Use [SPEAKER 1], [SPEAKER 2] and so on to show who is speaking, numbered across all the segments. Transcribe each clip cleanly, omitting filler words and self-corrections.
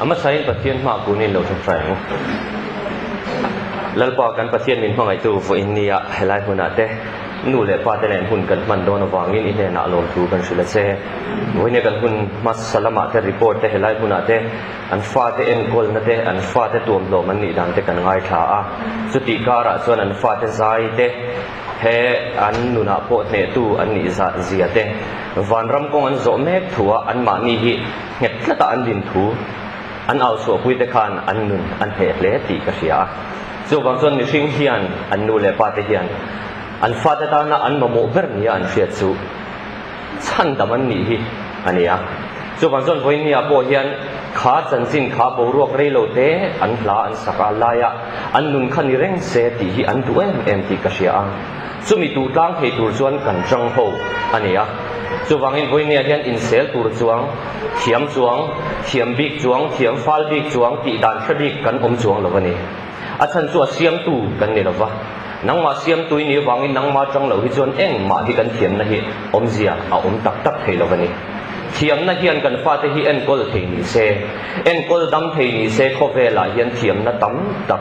[SPEAKER 1] ama sai pathian ma kunin lo thang trai lalpa kan pathian min hmangai tu vo innia helai hunate nu le pa te len hun kan man don awangin in na lom tu kan sila che voine kan hun mas salama te report te helai hunate an fa te en kol na te an fa te tuam lo man ni dang te kan ngai tha a chuti kara chuan an fa te zai te he an nuna po ne tu an ni za zia te van ram kong an zo mek thua an ma ni hi nget tlata an din thu an au so pui te khan an nun an he hle ti ka sia chu wang chon mi hring hian an nu le pa te hian an fa te ta na an ma mo ber ni an hria chu chan dam an ni hi ania chu wang chon voi ni a po hian kha chan sin kha bo ruak rei lo te an hla an saka la ya an nun khan ni reng se ti hi an tu em ti ka sia chu mi tu tlang thei tur chuan kan tang ho ania chu wangin voi ni a hian in sel tur chuang thiam bik chuang thiam fal bik chuang ti dan thrik kan om chuang lo ani a chan chu a siam tu kan ni lova nang ma siam tu ni wangin nang ma tang lo hi chuan eng ma hi kan thiam na hi om zia a om tak tak thei lo ani thiam na hian kan fa te hi en kol thei ni se en kol dam thei ni se khovela hian thiam na tam tak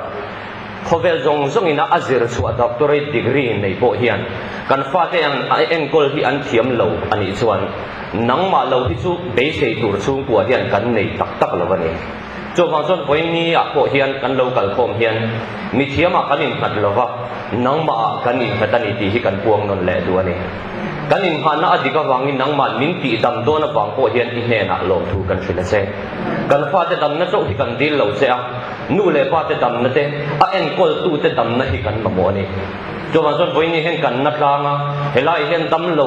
[SPEAKER 1] khovel zong ina azir chu doctorate degree nei po hian kan fa te ang en kol hi an thiam lo ani chuan nang ma lo hi chu be sei tur chung pu hian kan nei tak tak lo ani chu wang chon voi ni a po hian kan local khom hian mi thiama kanin khat lova nang ma kanin khatani ti hi kan puang non le du ani kanin hana adika wangin nang ma min ti dam do na wang po hian i hne na lom thu kan fila se kan fa te dam na chu hi kan dil lo se a nu le pa te dam na te a en kol tu te dam na hi kan ma mo ani chu wang chon voi ni hen kan na tlanga helai hen dam lo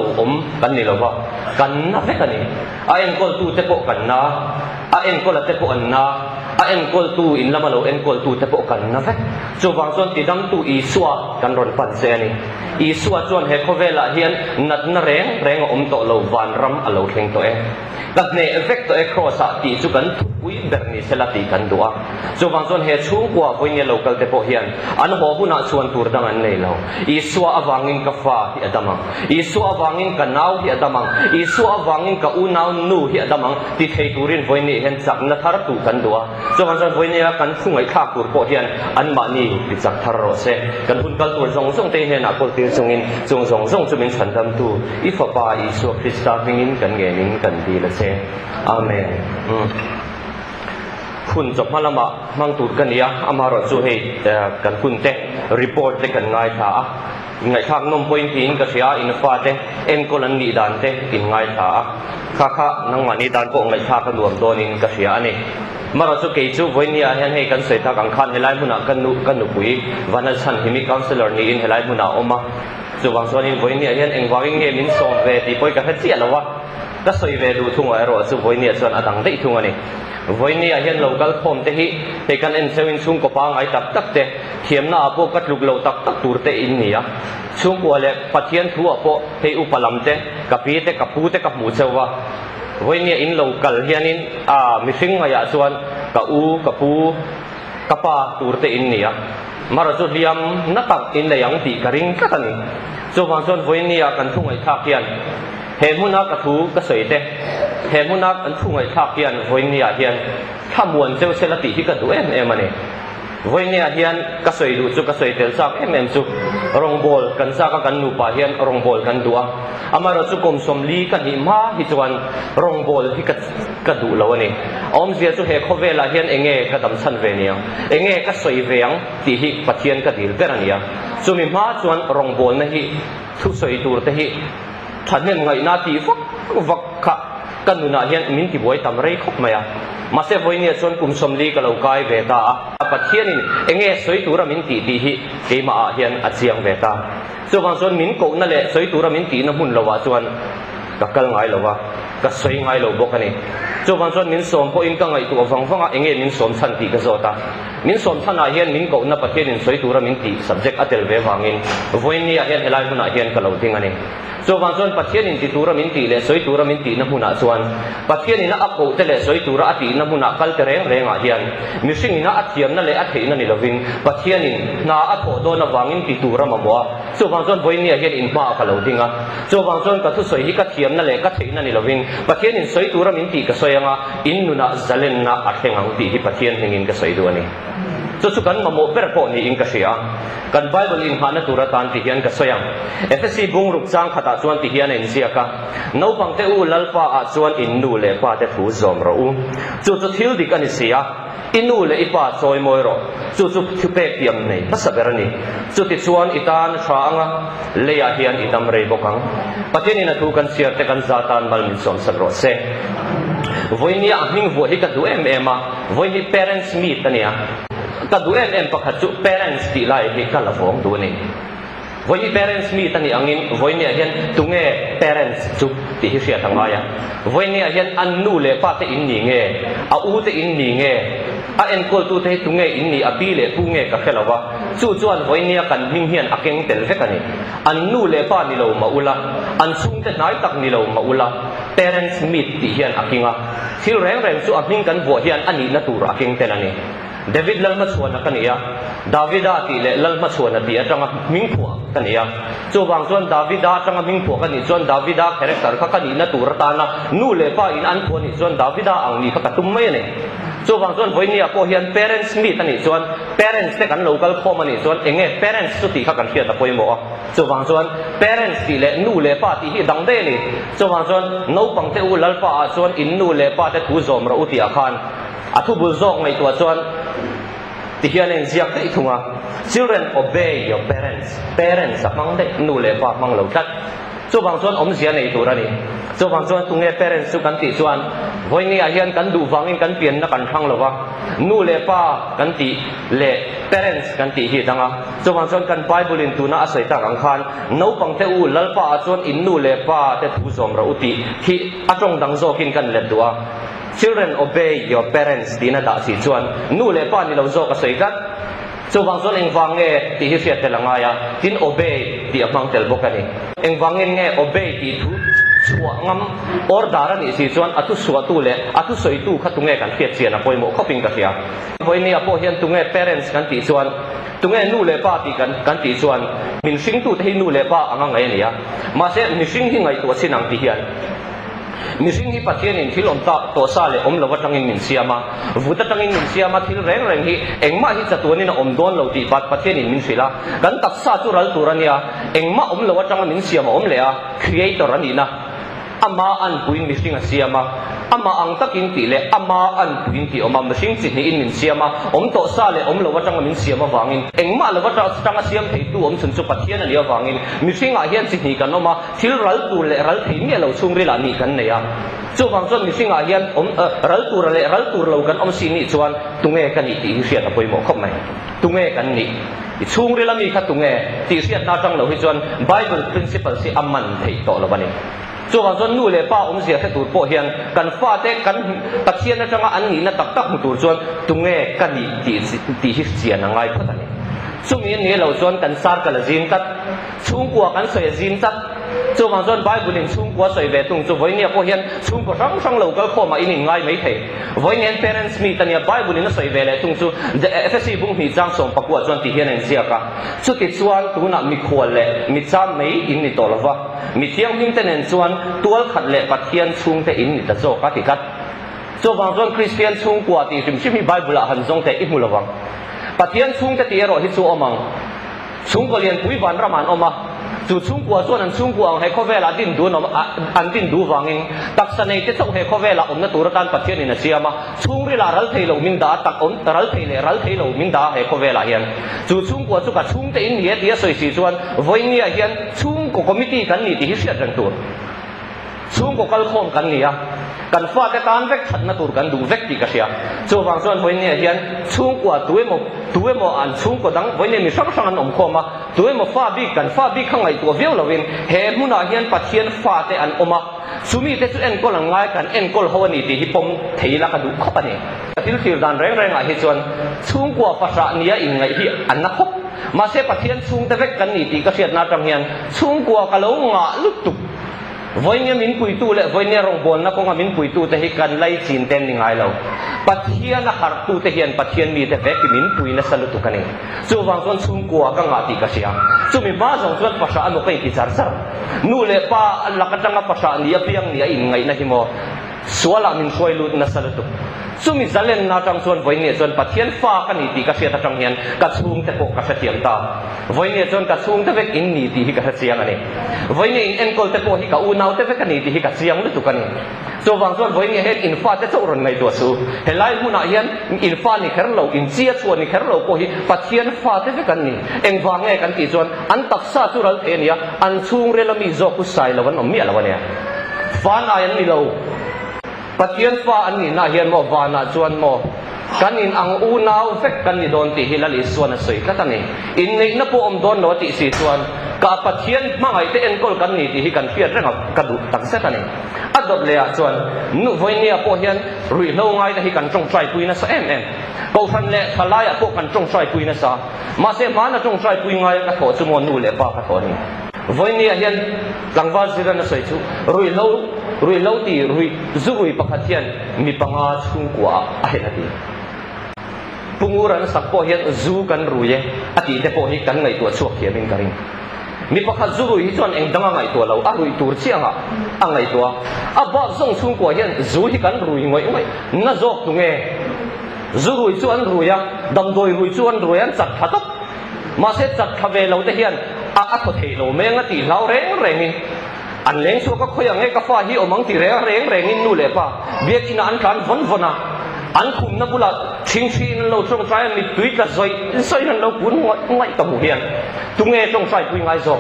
[SPEAKER 1] kan ni lo wa kan na fe kan ni a en kol tu te po kan na a en kol te po an na a en kol tu in lama lo en kol tu te po kan na fe chu wang chon ti dam tu i suwa kan ron pan se ani i suwa chuan he khovela hian nat na reng to lo van ram a lo thleng to e kat ne effect to e cross a ti chu kan pui ber ni sela ti kan duwa chu wang chon he chung kwa voi ni local te po hian an ho huna chuan tur dang an nei lo i suwa awangin ka fa hi adamang i suwa awangin ka nau hi adamang i suwa awangin ka u nau nu hi adamang ti thei turin voi ni hen chak na thar tu kan duwa chu wang chon voi ni kan phungai khak tur po hian an ma ni ti chak thar ro se kan hun kal tur zong te he na kol ti sungin zong chu min chan dam tu i fa pa i su krista bingin kan nge nin kan di la se amen hun chop malama mang tur kan ya amaro chu he kan hun te report te kan ngai tha ngai khak nom point in ka sia in fa te en kolan ni dan te in ngai tha kha nang mani dan ko ngai tha ka nuam don in ka sia ani mara chu ke chu voinia hian he kan soi tha kan khan helai muna kan nu pui vanal chan himi counselor ni in helai muna oma chu wang son in voinia hian engwangin nge min som ve ti poi ka chia lawa ka soi ve du thung ai ro chu voinia chuan adang dei thung ani voinia hian local khom te hi te kan en sewin chung ko pa ngai tak te thiam na apo kat luk lo tak tur te in nia chung ko le pathian thu apo te upalam te kapi te kapu te kamu chewa voinia in local hianin mi sing ya chuan ka u kapu kapa tur te in nia mara chu liam na tak in le yang ti karing ka tani chu wang chon voinia kan thungai thak hian he muna ka thu ka soi te he muna kan thungai thak hian voinia hian thamuan cheu selati hi ka du em ani voinia hian ka soi du chu ka soi tel sak em chu rong bol kan sa ka kan nu pa hian rong bol kan duwa amaro chu kom som li kan hi ma hi chuan rong bol hi ka du lo ani om zia chu he khovela hian enge ka dam chan ve nia enge ka soi veang ti hi pathian ka dil per ania chu mi ma chuan rong bol na hi thu soi tur te hi thanen ngai na ti vak kha kanuna hian min ti boi tam rei khop maya mase voinia chon kum somli ka lo kai ve ta pathianin enge soi tura min ti hi keima a hian achiang ve ta chu wang chon min ko na le soi tura min ti na hun lowa chuan ka kal ngai lowa ka soi ngai lo bokani chu wang chon min som po in ka ngai tu awang enge min som chan ti ka zota min som chana hian min ko na pathianin soi tura min ti subject atel ve wangin voinia hian helai huna hian ka lo ding ani so wang chon pathianin ti tura min ti le soi tura min ti na huna chuan pathianin a ko te le soi tura ati na huna kal te reng a hian mishing ina athiam na le a theina ni lovin pathianin na a tho do na wangin ti tura mamwa so wang chon voinia hian in ma ka lo dinga so wang chon ka thu soi hi ka thiam siam na le ka theina ni lovin pathian in soi tura min ti ka soyanga in nuna zalen na athengang ti hi pathian hengin ka soi du ani chu kan mamo per po ni in ka sia kan bible in hana tura tan ti hian ka soyang fsc bung ruk chang khata chuan ti hian in sia ka no pang te u lalpa a chuan in nu le pa te thu zom ro u chu thil dik ani sia inu le ipa choi moi ro chu thupe piam nei pasaberani chu ti chuan itan thanga leya hian idam rei bokang pathian in thu kan siar te kan zatan mal min som san ro se voinia ahing vo hi ka du em voini parents meet ania ka du em pakhat chu parents ti lai hi ka lavong du ni voini parents meet ani angin voinia hian tunge parents chu ti hi sia thangaya voinia hian an nu le pa te in ni nge a u te in ni nge a en kol tu te tunge in ni a bi le pu nge ka khelawa chu chuan voinia kan hing hian akeng tel vekani an nu le pa ni lo ma ula an chung te nai tak ni lo ma ula parents meet ti hian akinga thil reng chu a hing kan vo hian ani na tur akeng tel ani David lalma chuana kania Davida ti le lalma chuana ti atanga mingphua kania chu wang chuan Davida atanga mingphua kani chuan Davida character kha kani na tur ta na nu le pa in an phoni chuan Davida ang ni kha ka tum mai ne chu wang chuan voinia po hian parents meet ani chuan parents te kan local khom ani chuan enge parents chu ti kha kan khia ta poimo a chu wang chuan parents ti le nu le pa ti hi dang de ni chu wang chuan no pang te u lalpa a chuan in nu le pa te thu zom ro u ti a khan athu bul zok ngai tua chuan ti hian en ziak te thunga children obey your parents among de nu le pa mang lo tat chu wang chuan om zia nei tur ani chu wang chuan tunge parents chu kan ti chuan voini a hian kan du wangin kan pian na kan thang lowa nu le pa kan ti le parents kan ti hi danga chu wang chuan kan bible in tuna asoi ta ang khan no pang te u lalpa a chuan in nu le pa te thu zom ro uti hi atong dang zokin kan let duwa children obey your parents dina da si chuan nu le pa ni lo zo ka sei kat chu wang chuan eng wange ti hi fiat telanga ya tin obey ti amang tel bokani eng wangen nge obey ti thu chua ngam order ani si chuan atu suwa tu le atu soi tu khatunge kan fiat chian a poimo khoping ka sia voini apo hian tunge parents kan ti chuan tunge nu le pa ti kan ti chuan min sing tu te nu le pa anga ngai ania ma se min sing hi ngai tu sinang ti hian missing hi pathian in thil om ta to sa le om lawa tangin min siama vuta tangin min siama thil reng hi engma hi chatuani na om don lo ti pathian in min sila kan tak sa chu ral turania engma om lawa tanga min siama om lea creator ani na ama an puin missing a siama ama ang takin ti le ama an puin ti oma missing chi ni in min siama om to sa le om lawa tanga min siama wangin engma lawa tanga siam thei tu om sun chu pathian ani wangin missing a hian chi ni kan oma thil ral tu le ral thei mi lo chung ri la ni kan neya chu wang chuan missing a hian om ral tur lo kan om si ni chuan tunge kan ni ti sia ta poimo khop mai tunge kan ni chung ri la mi kha tunge ti sia na tang lo hi chuan bible principle si amman thei to lo bani chu wang chuan nu le pa om sia the tur po hian kan fa te kan pathian na tanga an ni na tak tak tur chuan tunge kan ni ti hi sia na ngai phatani chumi ni lo chuan kan sar kala zin tat chung kwa kan soi zin tat chu wang chuan bible in chung kwa soi ve tung chu voinia po hian chung ko sang local khoma in ngai mai thei voinian parents mi tania bible in soi ve le tung chu fsc bung hi chang som pakwa chuan ti hian en sia ka chu ti chuan tuna mi khol le mi cham mai in ni tolwa mi thiang hing tenen chuan tual khat le pathian chung te in ni ta zo ka ti kat chu wang chuan christian chung kwa ti sim sim hi bible a han zong te i mulawang pathian chung te ti ro hi chu omang chung ko lian pui ban raman oma chu chung kwa chuan an chung kwa he khovela din du no an din du wangin taksa nei te chok he khovela om na turatan pathian in a siama chung ri la ral thei lo min da tak om ral thei lo min da he khovela hian chu chung kwa chu ka chung te in ye dia soi si chuan voinia hian chung ko committee kan ni ti hi sia jang tur chung ko kal khom kan ni a kan fa te tan vek that na tur kan du vek ti ka sia chu wang chuan voinia hian chung kwa tuemo an chung ko dang voinia mi sang an om khoma tuemo fa bi kan fa bi khangai to veu lovin he muna hian pathian fa te an oma sumi te chu en ko lang ngai kan en kol hawani ti hi pom theila ka du khopani til dan reng a hi chuan chung kwa fa sa nia in ngai hi an na khop ma se pathian chung te vek kan ni ti ka siat na tang hian chung kwa ka lo nga lutuk voi nia min pui tu le voi nia rong bol na ko nga min pui tu te hi kan lai chin ten ni ngai lo pathian na har tu te hian pathian mi te ve ki min pui na salu tu kani chu wang zon chung kwa ka nga ti ka sia chu mi ba jong zon pasha anu kai ki char char nu le pa la ka tanga pasha ni apiang ni in ngai na hi mo suala min soi lut na salu tu sumi zalen na tang chuan voi ne chuan pathian fa ka ni ti ka sia ta tang hian ka chung te ko ka sa tiam ta voi ne chuan ka chung te vek in ni ti hi ka sa chiang ani voi ne in enkol te po hi ka u nau te vek ani ti hi ka chiang lu tu ka ni so wang chuan voi ne het in fa te chau ron ngai to su helai huna hian in fa ni kher lo in chia chuan ni kher lo po hi pathian fa te vek an ni eng wang nge kan ti chuan an tak sa chu ral the nia an chung re la mi zo ku sai lawan om mi alawan ya fa na yan ni lo pathian fa an ni na hian mo wana chuan mo kanin ang unaw vek kan ni don ti hilali suan soi katani in nei na po om don no ti si chuan ka pathian mangai te en kol kan ni ti hi kan fiat reng ka du tak setani adop le a chuan nu voi nia po hian rui lo ngai ta hi kan tong trai pui na sa em ko than le thalaya po kan tong trai pui na sa ma se ma na tong trai pui ngai ka tho chu mo nu le pa ka tho ni voi nia hian langwa zira na soi chu rui lo ti rui zui pakhat hian mi panga chung kwa a he ati punguran sakpo hian zu kan ruye ati te po hi kan ngai tu chuak hian in karing mi pakhat zui hi chuan eng danga ngai tu lo a rui tur chianga a ngai tu a ba zong chung kwa hian zu hi kan rui ngai na zok tu nge zu rui chuan ruya dam doi rui chuan ruyan chat thatop ma se chat khave lo te hian a ko thei lo menga ti lau reng in an leng chu ka khoya nge ka fa hi omang ti reng in nu le pa biak ina an kan vona an khum na bula thing lo trong trai mi tui ka soi nan lo kun ngai ka mu hian tu nge trong trai pui ngai zo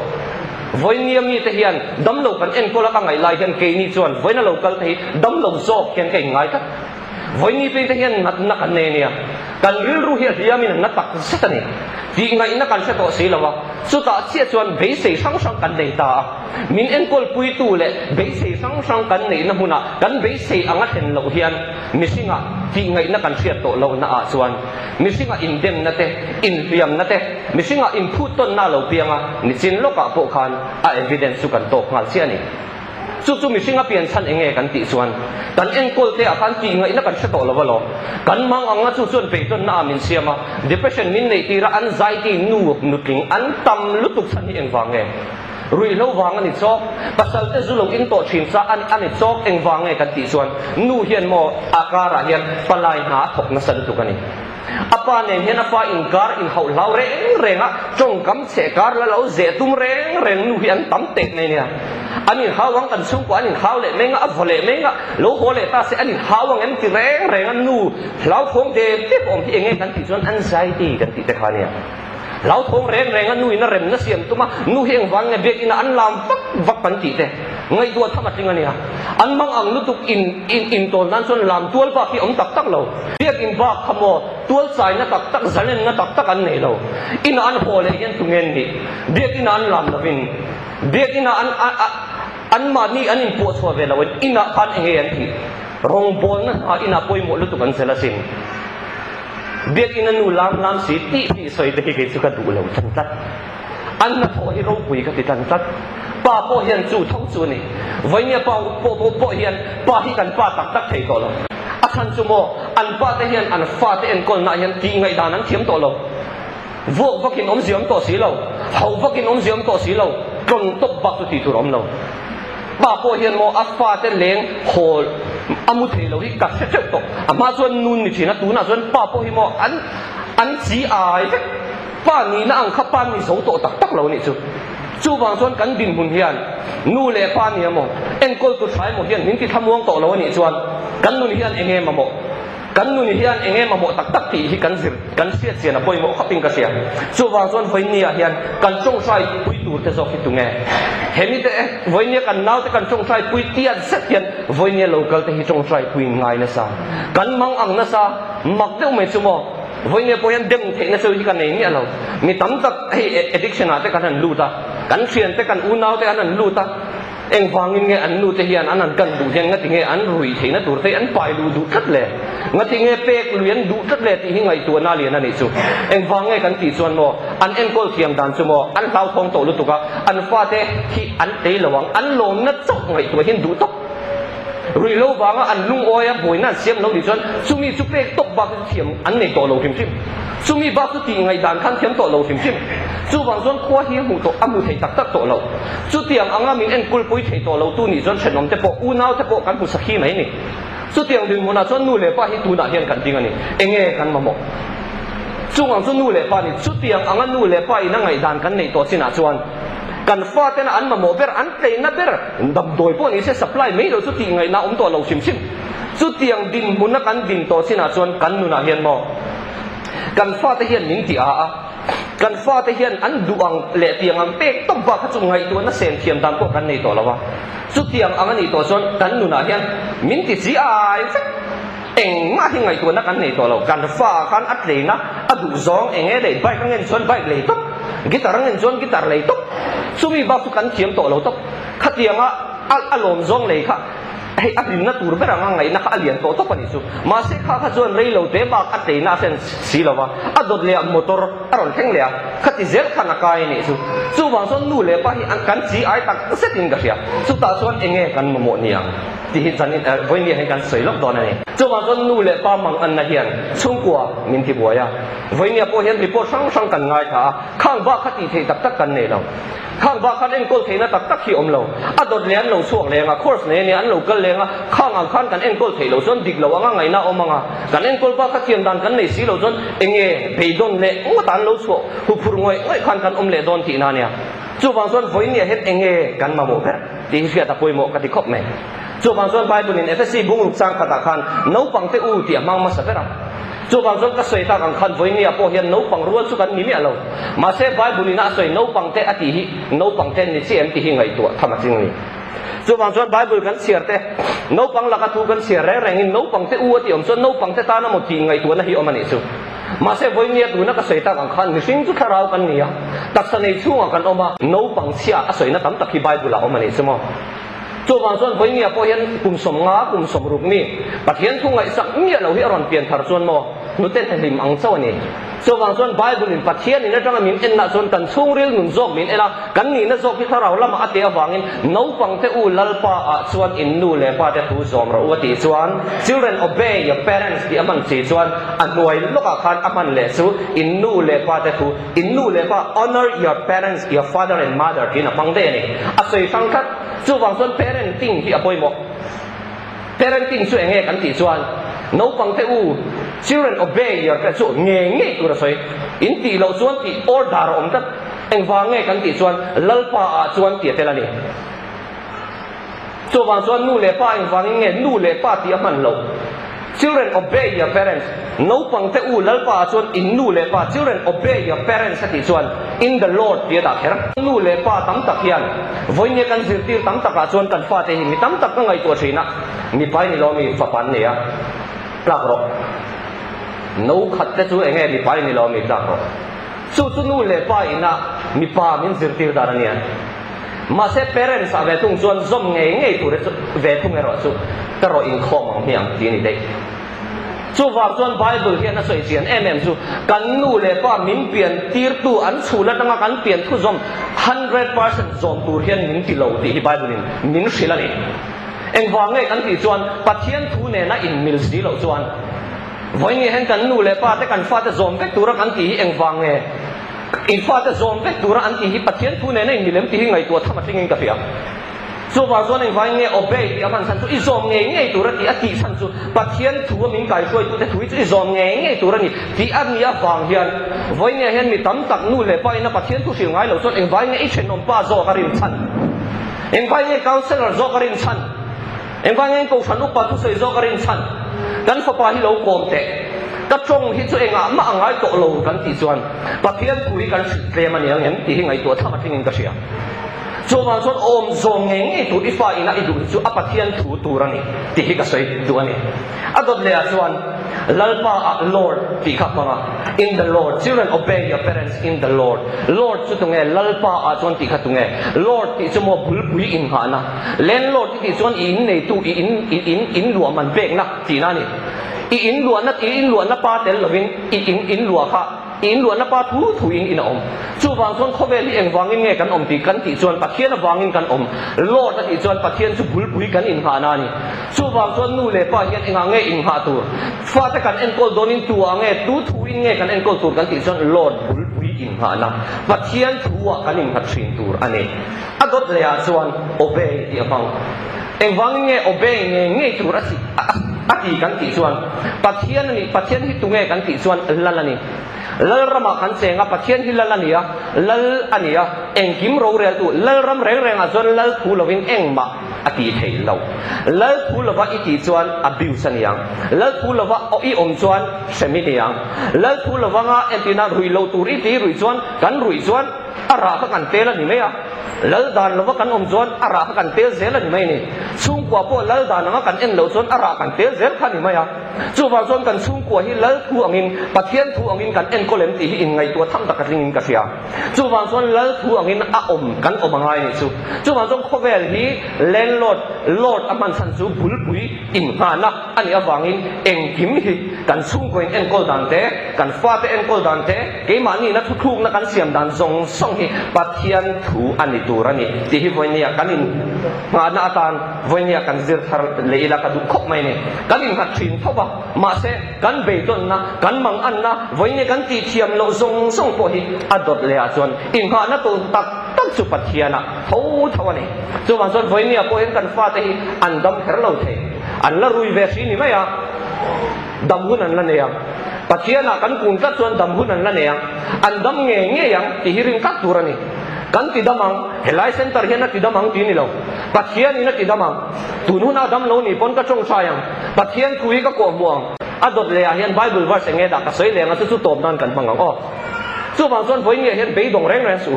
[SPEAKER 1] voi niam ni te hian dam lo kan en ko la ka ngai lai hian ke ni chuan voi na local te dam lo zo hian ke ngai ta voi ni pe te hian na kan ne nia kan ril ru hian hiamin na tak satani ti ngai na kan se to si lawa chu ta chia chuan be sei sang kan nei ta min en kol pui tu le be sei sang kan nei na huna kan be sei anga ten lo hian misinga ti ngai na kan sia to lo na a chuan misinga in dem na te in riam na te misinga input ton na lo pianga ni chin lo ka po khan a evidence chu kan to ngal sia ni chu misinga pian chan enge kan ti chuan kan enkol te akan ti ngai na kan se to lo kan mang anga chu chuan pe ton na min siama depression min nei ti ra anxiety nutling an tam lutuk chan hi engwange rui lo wang ani chok pasal te zu lo in to thin sa ani chok engwange kan ti chuan nu hian mo akara hian palai na thok na sal tu kani apa ne hian apa inkar in hau lau renga chong kam che kar la lo ze tum reng nu hian tam tek nei nia ani hawang kan sung ko ani haw le menga avole menga lo ho le ta se ani hawang em ti reng an nu lau thong de te om hi enge kan ti chuan anxiety kan ti te khania lau thong reng an nu ina rem na siam tuma nu heng wang nge bek ina an lam vak kan ti te ngai dua thama tinga nia an mang ang lutuk in tol nan chuan lam tual pa ki om tak lo bek in ba khamo tual sai na tak zalen na tak an nei lo ina an ho le yen tungen ni bek ina an lam lovin bek ina an ma ni an in po chwa ve lo ina kan enge an thi rong bol na ina poi mo lutuk an selasin bek ina nu lam si ti soi te ke chu ka du lo chan tat an na tho hi ro pui ka ti chan tat pa po hian chu thau chu ni voi nia po hian pa hi kan pa tak thei to lo a khan chu mo an pa te hian an fa te en kol na hian ti ngai dan an thiam to lo vok vakin om ziam to si lo hau vakin om ziam to si lo klon top bak tu ti tu rom lo pa po hian mo a fa te leng hol amu thei lo hi ka se chek to ama chuan nun ni thina tu na chuan pa po hi mo an chi ai pa ni na ang kha pa ni so to tak lo ni chu wang chuan kan din hun hian nu le pa ni mo en kol tu thai mo hian min ti thamuang to lo ni chuan kan nu ni hian enge ma mo kan nu ni hian enge ma mo tak ti hi kan zir kan sia chen a poi mo khaping ka sia chu wang chuan voi ni a hian kan chong sai pui tur te zo ki tu nge hemi te voi ni kan nau te kan chong sai pui tian set hian voi ni local te hi chong sai pui ngai na sa kan mang ang na sa mak deu me chu mo voi ne poyan dem the na so hi kan nei ni alo mi tam tak hi addiction ate kan lu ta kan thian te kan u nau te an lu ta eng wangin nge an nu te hian an kan du hian ngati nge an rui theina tur te an pai lu du that le ngati nge pek luan du that le ti hingai tu na lian ani chu eng wange kan ti chuan mo an enkol thiam dan chu mo an tau thong to lu tuka an fa te hi an te lawang an lom na chok ngai tu hin du tok rui lo wanga an lung oya boina siam lo di chuan chumi chu pek tok ba thiam an nei to lo thim thim chumi ba chu ti ngai dan khan thiam to lo thim thim chu wang chuan khua hi hu to amu thei tak tak to lo chu tiang anga min enkol pui thei to lo tu ni chuan thenom te po unau te po kan pu sakhi mai ni chu tiang ding mona chuan nu le pa hi tu na hian kan ting ani enge kan ma mo chu wang chu nu le pa ni chu tiang anga nu le pa ina ngai dan kan nei to sina chuan kan fa te na an ma mo ber an te na ber dam doi po ni se supply mai lo chu ti ngai na to lo sim sim chu tiang din mun na kan din to sina chuan kan nu na hian mo kan fa te hian ning ti a kan fa te hian an duang le tiang am pek top ba kha chu ngai tu na sen thiam dan po kan nei to lawa chu tiang anga ni to chuan kan nu na hian min ti si ai eng ma hi ngai tu na kan nei to lo kan fa khan at le na adu zong enge le bai kan ngen chuan bai le top gitar ngen chuan gitar le top sumi ba su kan thiam to lo top khatianga alom zong le kha hei adim na tur bera ngai na kha alian to to pani chu ma se kha kha chuan rei lo te ba at te na sen si lawa adot le motor aron theng le khati zel khana kai ni chu chu wang son nu le pa hi an kan chi ai tak setting ga sia chu ta chuan enge kan mo niang ti hi chan voi ni he kan soi lok don ani chu wang son nu le pa mang an na hian chung kwa min thi boya voi ni po hian report sang sang kan ngai tha khang ba khati thei tak tak kan nei lo khang ba khan en kol theina tak tak hi om lo adot le an lo chuak le nga course ne ni an lo kal le nga khang ang khan kan en kol thei lo zon dik lo anga ngai na omanga kan en kol ba kha thiam dan kan nei si lo zon enge beidon le o tan lo chu hu phur ngoi oi khan kan om le don thi na nia chu wang son voi ni het enge kan ma mo ber ti hi ta poi mo ka ti khop me chu wang son bible in fsc bung luk sang khata khan no pang te u ti amang ma sa pera chu wang son ka soi ta kan khan voi ni po hian no pang rual chu kan ni mi alo ma se bible na soi no pang te ati hi no pang te ni cm ti hi ngai tu thama ching ni chu wang son bible kan siar te no pang la ka tu kan siar re reng in no pang te u ti om son no pang te ta na mo ti ngai tu na hi om ani chu ma se voi ni tu na ka soi ta kan khan ni sing chu tharau kan ni ya tak sa nei chu kan oma no pang sia a soi na tam tak hi bible la om ani chu mo chu wang son voi ni po hian kum som nga kum som ruk ni pathian thu ngai sak mi lo hi aron pian thar chuan mo nu ten hlim ang chaw ni chu wang son bible in pathian in atanga min en na chon kan chung ril nun jok min ela kan ni na jok hi tharau lama ate awangin no pang te u lalpa a chuan in nu le pa te thu zom ro ati chuan children obey your parents di amang chi chuan anuai loka khan aman le chu in nu le pa te thu in nu le pa honor your parents your father and mother tin apang de ni asoi sang khat chu wang son parenting hi apoi mo parenting chu enge kan ti chuan no pang te u children obey your parents chu nge tu ra soi in ti lo chuan ti order om tat eng wange kan ti chuan lalpa a chuan ti telani chu wang chuan nu le pa eng wange nge nu le pa ti aman lo children obey your parents no pang te u lalpa chuan in nu le pa children obey your parents ti chuan in the lord ti da kher nu le pa tam tak hian voi ne kan zir tir tam tak a chuan kan fa te hi mi tam tak ka ngai to thina mi pai ni lo mi fa pan ne ya plak ro no khat te chu enge mi pai ni lo mi plak ro chu nu le pa ina mi pa min zir tir dar ania ma se parents ave tung chuan zom nge tu re ve tung ero chu ta ro in khom ang hiam ti ni dei chu wa chuan bible hian na soi chian chu kan nu le pa min pian tir tu an chula tanga kan pian thu zom 100% zom tur hian min ti lo ti hi bible in min shilani eng wange kan ti chuan pathian thu ne na in mil si lo chuan voi ni hen kan nu le pa te kan fa te zom vek tura kan ti eng wange in fa te zom vek tura an ti hi pathian thu ne na in milem ti hi ngai tu thama tingin ka pia so wa zo nei vai nge obey ti aman san chu i zom nge tura ti ati san chu pathian thu min kai soi tu te thui chu i zom nge tura ni ti an ya wang hian voi nge hen mi tam tak nu le pa ina pathian thu sil ngai lo chon eng vai nge i chen om pa zo ka rin chan eng vai nge counselor zo ka rin chan eng vai nge ko phan up pa tu sei zo ka rin chan kan fa pa hi lo kom te ta trong hi chu enga ma angai to lo kan ti chuan pathian thu hi kan tle man yang em ti hi ngai to thama thingin ka sia so wang son om zong nge tu ifa ina idu chu apathian thu turani ti hi ka soi duani adot le chuan lalpa Lord ti kha manga in the Lord children obey your parents in the Lord Lord chu tunge lalpa chuan ti kha tunge Lord ti chu mo bul pui in ha na landlord ti chuan in nei tu in lua man bek na ti na ni in lua na pa tel lovin in lua kha in luan na pa thu in om chu wang chuan khoweli eng wangin nge kan om ti kan ti chuan pathian wangin kan om Lord ti chuan pathian chu bul pui kan in ha na ni chu wang chuan nu le pa hian enga nge in ha tu fa ta kan en kol donin tu ange tu thu in nge kan en kol tur kan ti chuan Lord bul pui in ha na pathian thuwa kan in hat thin tur ane adot le a chuan obey ti amang eng wangin nge obey nge tur asi ati kan ti chuan pathian hi tu nge kan ti chuan lalani lal rama kan senga pathian hi lalania lal ania engkim ro rel tu lal ram reng a zon lal thu lovin engma ati thei lo lal thu lova iti chuan abuse aniang lal thu lova o i om chuan seminiang lal thu lova nga entina rui lo tu ri ti rui chuan kan rui chuan ara ka kan tela ni mea lal dan lova kan om chuan ara ka kan tel zel ni mai ni chung kwa po lal dan nga kan en lo chuan ara kan tel zel kha ni maya chu wa chuan kan chung kwa hi lal thu angin pathian thu angin kan en kolem ti hi in ngai tu tham tak ring ka sia chu wa chuan lal thu angin a om kan om ngai ni chu wa chuan khovel hi lord aman san chu bul pui in ha na ani awangin eng kim hi kan chung ko en kol dan te kan fa te en kol dan te ke ma ni na thu thuk na kan siam dan zong song hi pathian thu ani turani ti hi voinia kanin ma na atan voinia kan zir thar leila ka du khop mai ne kanin hat thin thoba ma se kan be ton na kan mang an na voinia kan ti thiam lo zong song po hi adot le a chuan in ha na tu tak chu pathiana tho thawani chu wan chuan voinia po en kan fa te hi an dam her lo the an la rui ve si ni mai a dam hun an la ne yang pathiana kan kun ka chuan dam hun an la ne yang an dam nge yang ti hirin ka turani kan ti damang helai center hian na ti damang ti ni lo pathian ina ti damang tunun adam lo ni pon ka chong sayang pathian thui ka ko muang adot le a hian bible verse nge da ka soi le nga chu tom dan kan mangang o chu bang chuan voi nge hian beidong reng su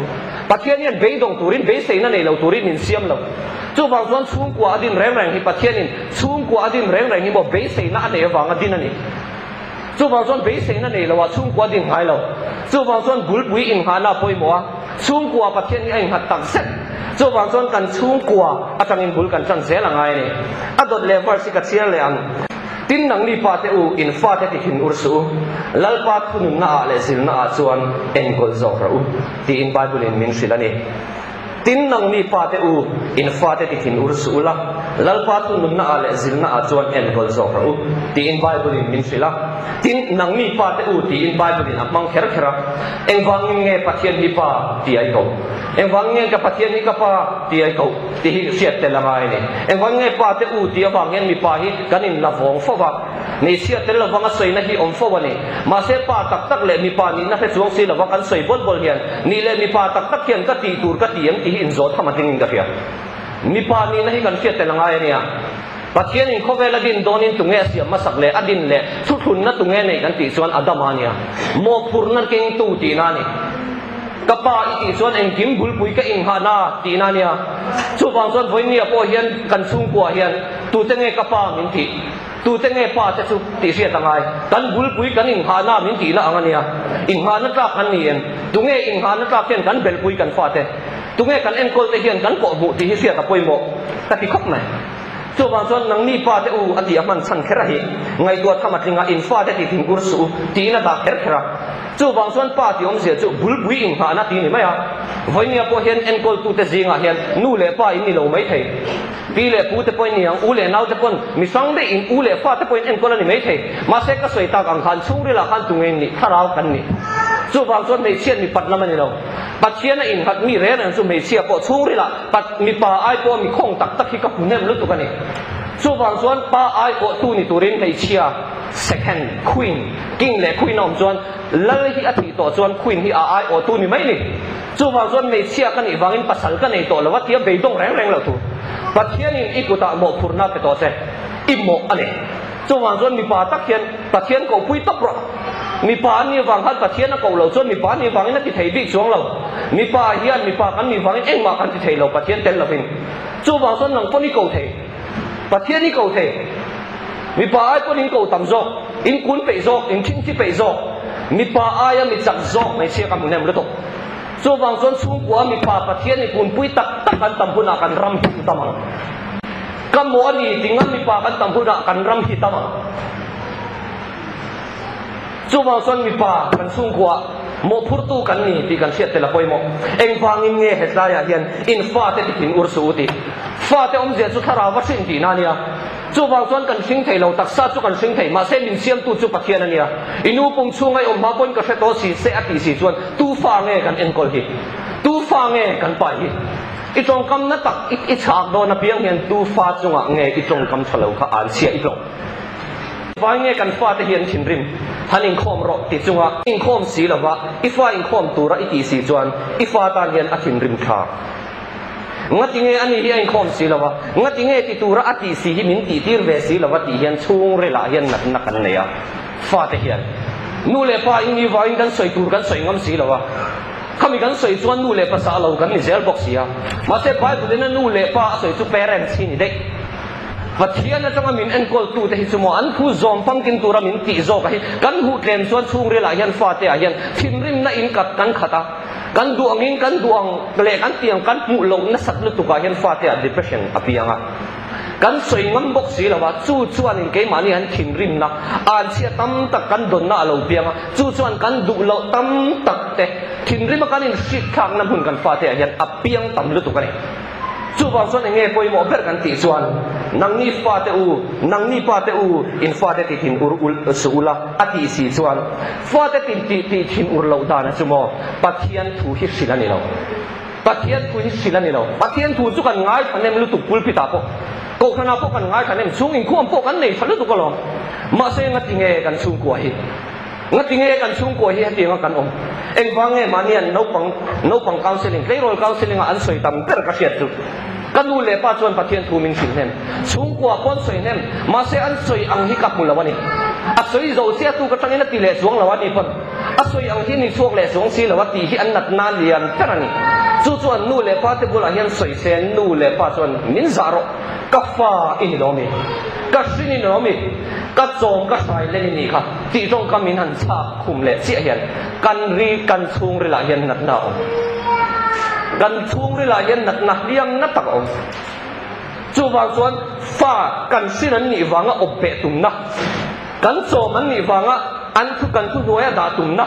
[SPEAKER 1] pathian hian beidong turin be sei na nei lo turin in siam lo chu bang chuan chung kwa adin reng hi pathian in chung kwa adin reng hi bo be sei na ane wang adin ani chu bang chuan be sei na nei lo wa chung kwa din hai lo chu bang chuan bul pui in ha na poi mo chung kwa pathian ni ai hat tak set chu bang chuan kan chung kwa atangin bul kan chan zel angai ni adot le verse ka chial le ang tin nang ni pa te u in fa te hin ursu lal pa thunun na le sil na chuan en kol zo ra u ti in bible in min silani tin nang ni pa te u in fa te hin ursu la lal pa thunun na le sil na chuan en kol zo ra u ti in bible in min sila tin nang ni pa te u ti in bible in amang kher khera eng wangin nge pathian hi pa ti ai ko eng wangin ka pathian hi ka pa ti ai ko ti hi siat te langai ni eng wangin pa te u ti awangin mi pa hi kanin la vong fo wa ni siat te la wanga soi na hi om fo wa ni ma se pa tak tak le mi pa ni na he chuang si la wa kan soi bol bol hian ni le mi pa tak tak hian ka ti tur ka ti ang ti in zo thama ding ka fia mi pa ni na hi kan siat te langai ni a pathian in khovel adin donin tunge siam masak le adin le thu thun na tunge nei kan ti chuan adamania mo phurna king tu ti na ni kapa iti chuan eng kim bul pui ka ing hana ti na nia chu bang chuan voinia po hian kan chung kwa hian tu te nge kapa min ti tu te nge pa te chu ti sia tangai kan bul pui kan ing hana min ti na angania ing hana ta kan ni en tu nge ing hana ta ken kan bel pui kan fa te tu nge kan en kol te hian kan ko mu ti hi sia ta poi mo ta ti khop mai chu bang chuan nang ni pa te u ati aman chan khera hi ngai tua thamatlinga in fa te ti thing ur su ti na da kher khera chu bang chuan pa ti om sia chu bul bui ing ha na ti ni mai a voinia po hian en kol tu te zinga hian nu le pa in ni lo mai thei pi le pu te point ni ang u le nau te pon mi sang de in u le fa te point en kol ni mai thei ma se ka soi ta ang khan chung ri la khan tu ngen ni tharau kan ni chu bang chuan mei chian mi pat lam ani lo pat chian in hat mi re na chu mei chia po chung ri la pat mi pa ai po mi khong tak tak hi ka pu nem lu tu ka ni chu bang chuan pa ai o tu ni turin mei chia second queen king le queen om chuan lal hi athi to chuan queen hi a ai o tu ni mai ni chu bang chuan mei chia ka ni wangin pasal ka nei to lawa tia beidong reng lo tu pathian in ikuta mo phurna ke to se imo ane chu bang chuan mi pa tak hian pathian ko pui tak ro mi pa ni wang hat pathian na ko lo chuan mi pa ni wangin ti thei bi chuang lo mi pa hian mi pa kan ni wangin eng ma kan ti thei lo pathian tel lo hin chu bang chuan nang poni ko thei pathian ni ko thei mi pa ai poni ko tam zo in kun pe zok in thin chi pe zok mi pa aya mi chak zok mai sia kam nem lo to chu wang chuan chung kwa mi pa pathian ni kun pui tak tak kan tam huna kan ram hi tamang kam mo ani tinga mi pa kan tam huna kan ram hi tamang chu wang chuan mi pa kan chung kwa mo phurtu kan ni ti kan siat tela poi mo eng wangin nge hetaya hian in fa te tin ursu ti fa te om je chu thara wa sin ti na nia chu wang chuan kan sing thei lo taksa chu kan sing thei ma se min siam tu chu pathian ania inu pung chungai om ma pon ka se to si se ati si chuan tu fa nge kan en kol hi tu fa nge kan pa hi i chong kam na tak i chak do na piang hian tu fa chunga nge i chong kam thalo kha an sia i lo vai nge kan fa te hian thin rim hanin khom ro ti chunga in khom si lawa i fa in khom tura i ti si chuan i fa tan hian a thin rim tha ngati nge ani hi in khom si lawa ngati nge ti tura a ti si hi min ti tir ve si lawa ti hian chung re la hian nak nak kan neya fa te hian nu le pa in ni vai kan soi tur kan soi ngam si lawa kami kan soi chuan nu le pa sa lo kan ni zel box ya ma se bai bu den nu le pa soi chu parents hi ni dei pathian atanga min en kol tu te hi chumo an khu zom pangkin tura min ti zo ka hi kan hu tlem chuan chung re la hian fa te a hian thin rim na in kat kan khata kan duangin kan duang le kan tiang kan mu lo na sak lu tu ka hian fa te a depression apianga kan soi ngam bok si lawa chu chuan in ke mani han thin rim na an sia tam tak kan don na lo pianga chu chuan kan du lo tam tak te thin rim kan in sit khang na hun kan fa te a hian apiang tam lu tu ka ni chu wang chuan nge poi mo ber kan ti chuan nang ni fa te u in fa te ti thin ur ul suula ati si chuan fa te ti thin ur lo da na chumo pathian thu hi silani lo pathian thu hi silani lo pathian thu chu kan ngai thanem lu tu pul pita po ko khana po kan ngai thanem chung in khom po kan nei thalu tu ko lo ma se ngati nge kan chung ko hi ngati nge kan chung ko hi ti nga kan om eng wange manian no pang counseling payroll counseling an soi tam per ka siat tu kanu le pa chuan pathian thu min sin nem chung ko kon soi nem ma se an soi ang hi kap mulawani a soi zo sia tu ka tangina ti le suang lawani pon a soi ang hi ni chuak le suang si lawati hi an nat na lian tarani chu chuan nu le pa te bula hian soi sen nu le pa chuan min zaro ka fa in lo mi ka sini no mi ka chom ka sai le ni kha ti jong ka min han cha khum le sia hian kan ri kan chung ri la hian nat na om kan chung ri la hian nat na liang na tak om chu wang chuan fa kan sin an ni wanga op pe tum na kan chom an ni wanga an thu kan thu noya da tum na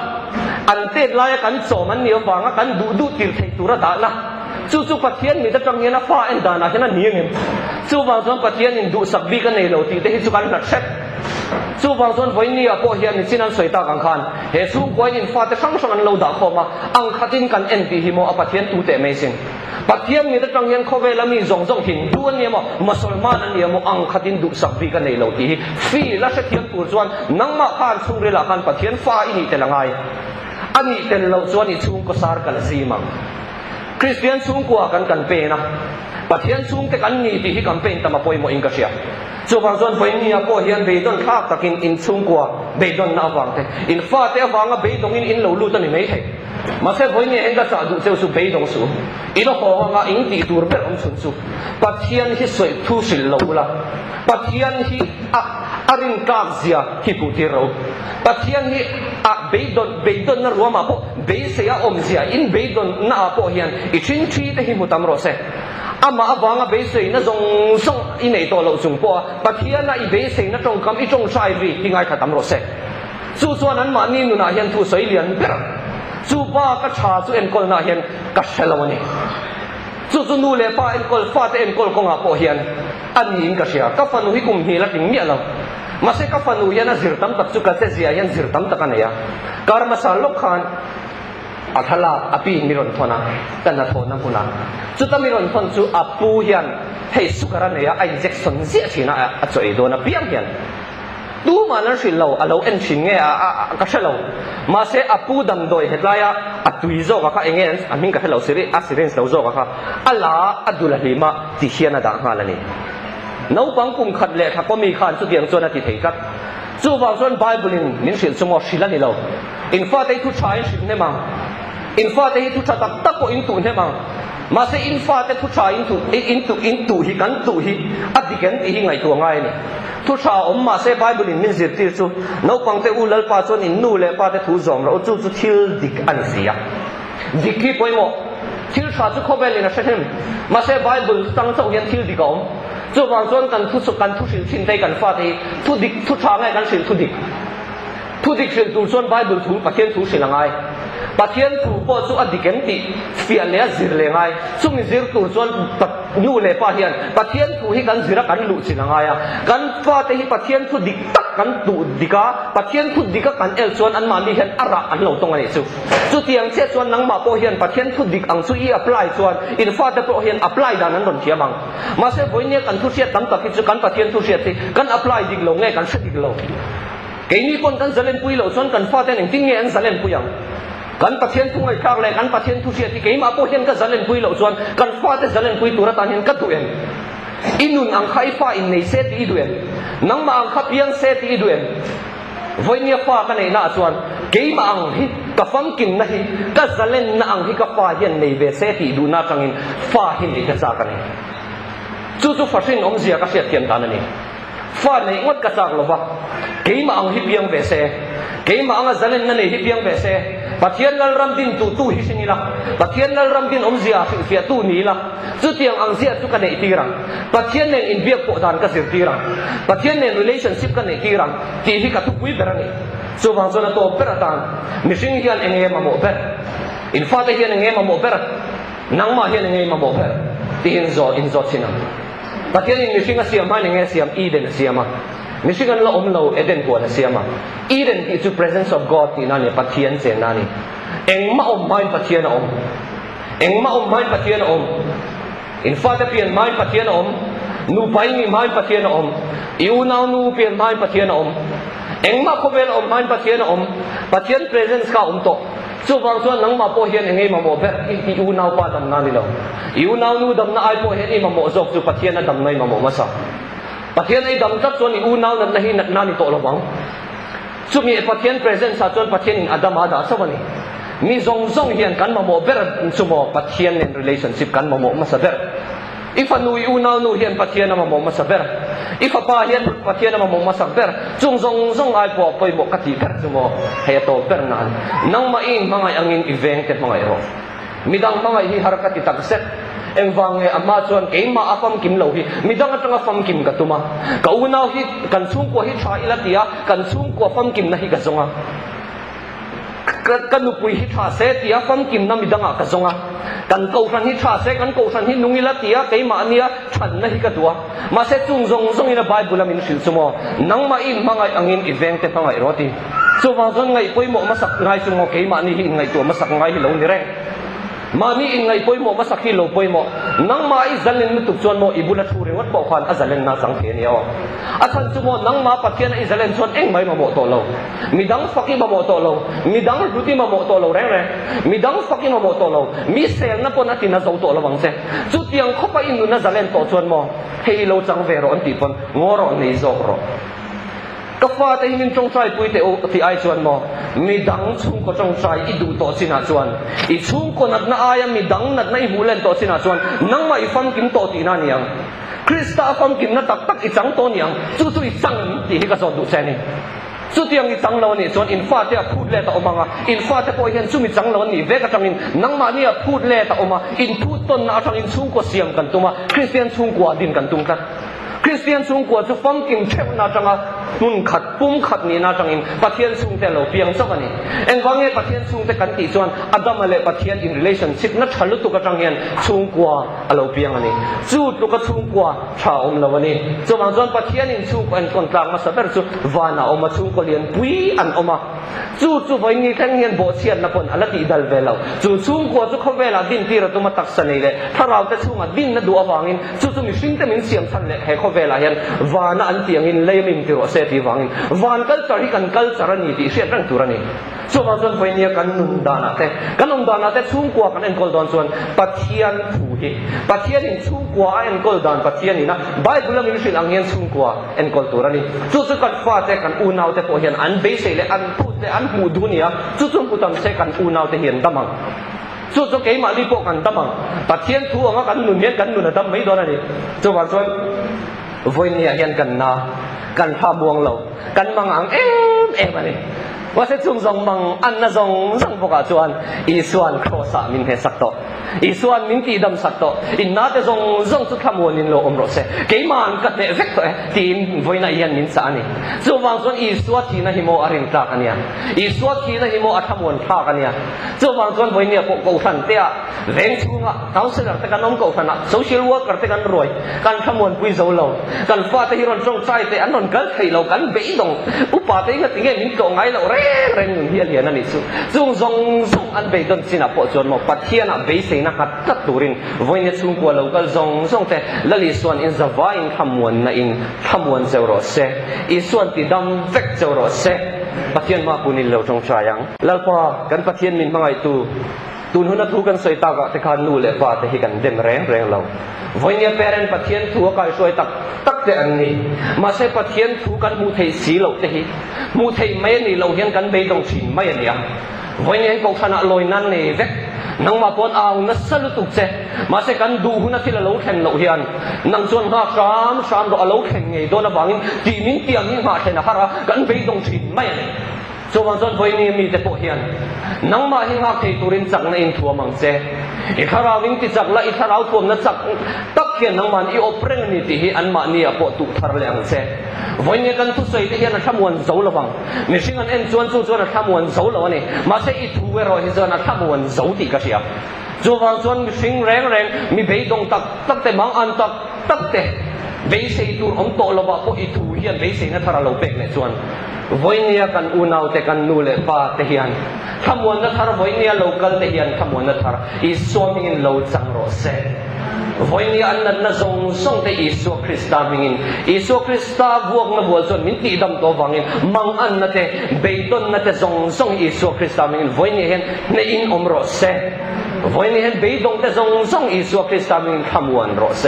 [SPEAKER 1] an te lai kan chom an ni wanga kan du tir thei tura da na chu pathian mi ta tang hian a fa en da na hian a niang em chu wang chuan pathian in du sak bi kan nei lo ti te hi chu kan na set chu wang chuan voi ni a po hian ni chinan soi ta kang khan he chu koi in fa te sang sang an lo da khoma ang khatin kan en ti hi mo a pathian tu te amazing pathian mi ta tang hian kho ve la mi zong zong hin du an ni mo musulman an ni mo ang khatin du sak bi kan nei lo ti hi fi la se thiam tur chuan nang ma khan chung re la khan pathian fa ini te langai ani te lo chuan ni chung ko sar kal zimang Christian chung kwa kan pe na pathian chung te kan ni ti hi kan pe tama poi mo in ka sia chu wang chuan voi ni a po hian be don thak takin in chung kwa be don na wang te in fa te wanga be dong in lo lu ta ni mai the ma se voi ni en ka sa du seu su be dong su ilo ho nga in ti tur ber om chun su pathian hi soi thu sil lo la pathian hi arin ka zia hi pu ti ro pathian hi be don na ruama po be se ya om zia in be don na po hian I chin thi te hi mutam ro se ama awanga be se na zong song I nei to lo chung po pathian na I be se na tong kam I tong sai vi hi ngai khatam ro se chu chuan an ma ni nu na hian thu soi lian ber chu ba ka tha chu en kol na hian ka selawani chu nu le pa en kol fa te en kol ko nga po hian an in ka sia ka fanu hi kum hi la ting mi lo mase ka fanu yana zirtam tak chu ka se zia yan zirtam tak ania karma salok khan athala api miron thona kana thona puna chu ta miron thon chu apu hian hei sukara ne ya injection zia thina a choi do na piang hian tu manan sil lo alo en chin nge ka shalo mase apu dam doi hetlaya atui zo ka engen amin ka hello siri accident lo zo ka ala adula lima ti hiana da ngalani nấu bang cùng khát lệ thắc có mi khan chút tiếng cho nó thì thấy cắt chú vào xuân Bible mình xin cho mọi sự là gì đâu in pha thấy thu trái xin thế mà in pha thấy thu trái tắc tắc có in tụ thế mà mà sẽ in pha te thu cha in tu hi kan tu hi adiken ti hi ngai tu ngai ni thu cha mà sẽ Bible in min zir tir chu no pang te ulal pa chon in nu le pa te thu zom ro chu thil dik an sia dikhi poimo thil cha chu khobel in a shehem mà sẽ Bible tang chau hian thil dik om chu wang chon kan thu sil chin te kan fa te thu dik thu cha ngai kan sil thu dik sil tu chon Bible thu pathian thu sil ngai pathian thu po chu adiken ti fian le zir le ngai chung zir tu chon nu le pa hian pathian thu hi kan zira kan lu chin ngai a kan fa te hi pathian thu dik tak kan tu dika pathian thu dika kan el chon an ma ni hian ara an lo tong ani chu tiang che chon nang ma po hian pathian thu dik ang chu i apply chon in fa te po hian apply dan an don thia bang ma se boine kan thu siat tam tak chu kan pathian thu siat ti kan apply dik lo nge kan se dik lo ke ni kon kan zalen pui lo chon kan fa te ning tin nge an zalen puyang kan pathian thu ngai khak le kan pathian thu siat ti ke ma po hian ka zalen pui lo chon kan fa te zalen pui tura tan hian ka tu en inun ang khai fa in nei se ti duen nang ma ang khapiang se ti duen voinia fa ka nei na chuan ke ma ang hi ka fam kin na hi ka zalen na ang hi ka fa hian nei ve se ti du na changin fa hin ni ka cha ka nei chu fashin om zia ka siat tiam tan ani fa nei ngot ka chak lova ke ma ang hi piang ve se ke ma ang zalen na nei hi piang ve se pathian lal ram din tu hi sinila pathian lal ram din om zia fi tu ni la chu tiang ang zia chu ka nei tirang pathian nen in biak po dan ka sir tirang pathian nen relationship ka nei tirang ti hi ka tu pui berani chu wang chona to peratan mishing hian enge ma mo ber in fa te hian enge ma mo ber nang ma hian enge ma mo ber ti in zo china pathian in mishing a siam ma enge siam eden siama mishing an lo om lo eden ko na siama eden is the presence of God ti na ni pathian che na ni eng ma om main pathian om eng ma om main pathian om in fa te pian main pathian om nu pai ni main pathian om iu nau nu pian main pathian om eng ma ko vel om main pathian om pathian presence ka om to chu wang chuan nang ma po hian engei ma mo ber iu nau pa dam na ni lo iu nau nu dam na ai po hian i ma mo zok chu pathian na dam nai ma mo ma sa pathian ai dam chat chuan iu nau na hi na ni to lo bang chu mi pathian presence sa chuan pathian in adam ada sawani mi zong hian kan ma mo ber chu mo pathian in relationship kan ma mo ma sa ber if anu iu nau nu hian pathian na ma mo ma sa ber if pa hian pathian na ma mo ma sa ber chung zong ai po poi mo ka ti ber chu mo he to ber na nang ma in mangai angin event te mangai ro midang mangai hi har ka ti tak set eng wange ama chuan ke ma afam kim lo hi midang atanga fam kim ka tuma ka unau hi kan chung ko hi tha ilatia kan chung ko fam kim na hi ka zonga kan upui hi tha se tia fam kim na midanga ka zonga kan ko san hi tha se kan ko san hi nungila tia ke ma ania than na hi ka tua ma se chung zong ina bible min sil sumo nang ma in mangai angin event te pangai roti so wa zon ngai poimo masak ngai sumo ke ma ni hi ngai tu masak ngai hi lo ni reng mami in ngai poimo masakhi lo poimo nang ma i zalen tu chuan mo ibula thu rewat po khan azalen na sang the ni aw athan chu mo nang ma pathian i zalen chuan eng mai ma mo to lo midang faki ma mo to lo midang ruti ma mo to lo re midang faki ma mo to lo mi sel na pon atina zo to lo wang se chu tiang khopa in nu na zalen to chuan mo hei lo chang ve ro an ti pon ngoro nei zo ro ka fa te hin trong trai pui te o ti ai chuan mo mi dang chung ko trong trai i du to china chuan i chung ko nat na aya mi dang nat na i hulen to china chuan nang ma i fam kim to ti na niang krista fam kim na tak tak i chang to niang chu i chang ti hi ka zo du chani chu tiang i chang lo ni chuan in fa te phut le ta omanga in fa te po hian chu mi chang lo ni ve ka changin nang ma ni a phut le ta oma in phut ton na chang in chung ko siam kan tuma christian chung ko din kan tung ta Christian chung ko chu fam kim thep na changa nun khat pum khat ni na changin pathian chung te lo piang sok ani eng wange pathian chung te kan ti chuan adam ale pathian in relationship na thalu tu ka changian chung ko alo piang ani chu tu ka chung ko tha om lo ani chu mang chuan pathian in chung ko en kon tlang ma saber chu wana oma chung ko lian pui an oma chu voi ni thang hian bo chian na pon ala ti dal velo chu chung ko chu khowela din ti ra tu ma tak sanei le tharau te chunga din na du awangin chu mi hring te min siam than le he vela hian wana an tiang in leimin ti ro se ti wangin van culture hi kan culture ani ti hriat rang turani so ma zon voinia kan num dana te chung kwa kan en kol don chuan pathian thu hi pathian in chung kwa en kol dan pathian ina bible min sil ang hian chung kwa en kol turani chu kan fa te kan unau te po hian an be se le an pu te an mu dunia chu putam se kan unau te hian damang
[SPEAKER 2] chu ke ma li po kan tamang pathian thu anga kan nun hian kan nun tam mai don ani chu wang chuan voinia hian kan na kan tha buang lo kan mang ang em aniว่าเส้นจงมังอันน่ะจงพวกอาจวนอีส่วนโคสามินเฮสักโตอีส่วนมินตีดำสักโตอินน่าจะจงสุดขมวนินโลอมรสเซเกี่ยมันกัดเนเวกโตทีมวันนั้นยันมินสานี่จงวางส่วนอีส่วนที่น่ะหิโมอารินตากันเนี่ยอีส่วนที่น่ะหิโมอัฐมวนท่ากันเนี่ยจงวางส่วนวันนี้พวกกูทันเตียเร่งชูงะเขาเสนอแต่กันน้องกูทันอ่ะโซเชียลเวิร์กแต่กันรวยกันขมวนปุยโซโลกันฟาดที่รอนจงใจแต่อันนั้นกันให้เรากันเบี้ยดงอุปาเตยติเงี้ยมินโกงไงเราเร่งเฮียเฮียนั่นนี่สุจงอันเบย์ดนสินะพอจนหมดปัจเจียนะเบย์เสนาคัดตัดตูรินวันนี้ชุ่มกว่าเราก็จงแต่ละลิส่วนอินซาวาอินขมวนนะอินขมวนเจ้ารสเซอีส่วนที่ดำเวกเจ้ารสเซปัจเจียนมาปุนิลเราจงชายังแล้วพอกันปัจเจียนมินมังไอตูนหุ่นทุกันสวยตากะแต่การนู่เลยป่าแต่ให้กันเด่นแรงเราวันนี้เปรนปัจเจียนทัวกันสวยตักแต่อันนี้มาใช้ปัจเจียนทัวกันมูเทสีเราแต่ให้มูเทไม่นี่เราเห็นกันเบย์ตรงฉินไม่เนี่ยวันนี้กองธนาลอยนั่นนี่เด็กนังมาปนเอานัสลุตุกเจมาใช้กันดูหุ่นที่เราแข่งเราเห็นนังส่วนข้าสามเราแข่งไงโดนวังตีมินเตียงนี่มาแข่งนะฮะกันเบย์ตรงฉินไม่เนี่ยจวนส่วนวันนี้มีแต่พวกเฮียนนังมาหิ้งหักที่ตุรินจักในอินทัวมังเจอีกคราววิ่งที่จักและอีกคราวทัวนัจักตักเกียนนังมันอีโอเปร่งนี่ที่อันมาเนี่ยปวดตุทาร์เลียงเจวันนี้กันทุกสิ่งที่เฮียนทำวันโจลวังไม่ใช่กันเอ็นจวนทำวันโจลวันนี้มาใช่อีทัวเราที่จวนทำวันโจติกระเชียจวนส่วนสิ่งแรงมีเบย์ดงตักแต่มังอันตักแต่เบย์เสียตัวอมโตลว่าพวกอีทัวเฮียนเบย์เสียนัทราเราเป็กเนี่ยจวนวันนี้กันอุณาวแต่กันนูเลปาเทียนขมวนนัทราวันนี้โลกัลเทียนขมวนนัทราอิสวามินโลจังโรเซวันนี้อันนั้นจงส่งแต่อิสวาคริสต์มินอิสวาคริสต์บวกนับวัวจนมินตีดำตัววังอินมังอันนั้นแต่เบย์ต้นนั้นแต่จงส่งอิสวาคริสต์มินวันนี้เห็นในอินอมโรเซวันนี้เห็นเบย์ต้นแต่จงส่งอิสวาคริสต์มินขมวนโรเซ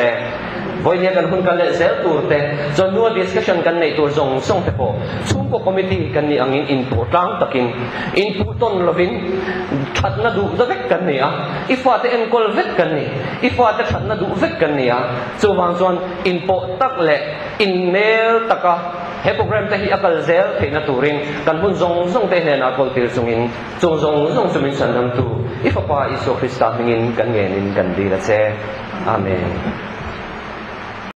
[SPEAKER 2] วันนี้กันหุ่นกันเลยเซลตัวแต่จนนัวดิสคัชชันกันในตัวจงส่งแต่พอชุ่มพวกคอมมิตี้กันนี่อังอินพุตตั้งตะกินอินพุตต้นลวินชัดน่าดูจะเวกกันเนี่ยอีฟ้าแต่เอ็นกอลเวกกันเนี่ยอีฟ้าแต่ชัดน่าดูเวกกันเนี่ยส่วนส่วนอินพุตักเละอินเนลตะกะเฮโปรแกรมแต่ที่อักเซลเทนัตุรินกันหุ่นจงส่งแต่เนี่ยนักคนที่ส่งอินจงสมินสันดังตูอีฟ้าอิสุคริสต์มินกันเงินกันดีละเซอาเมน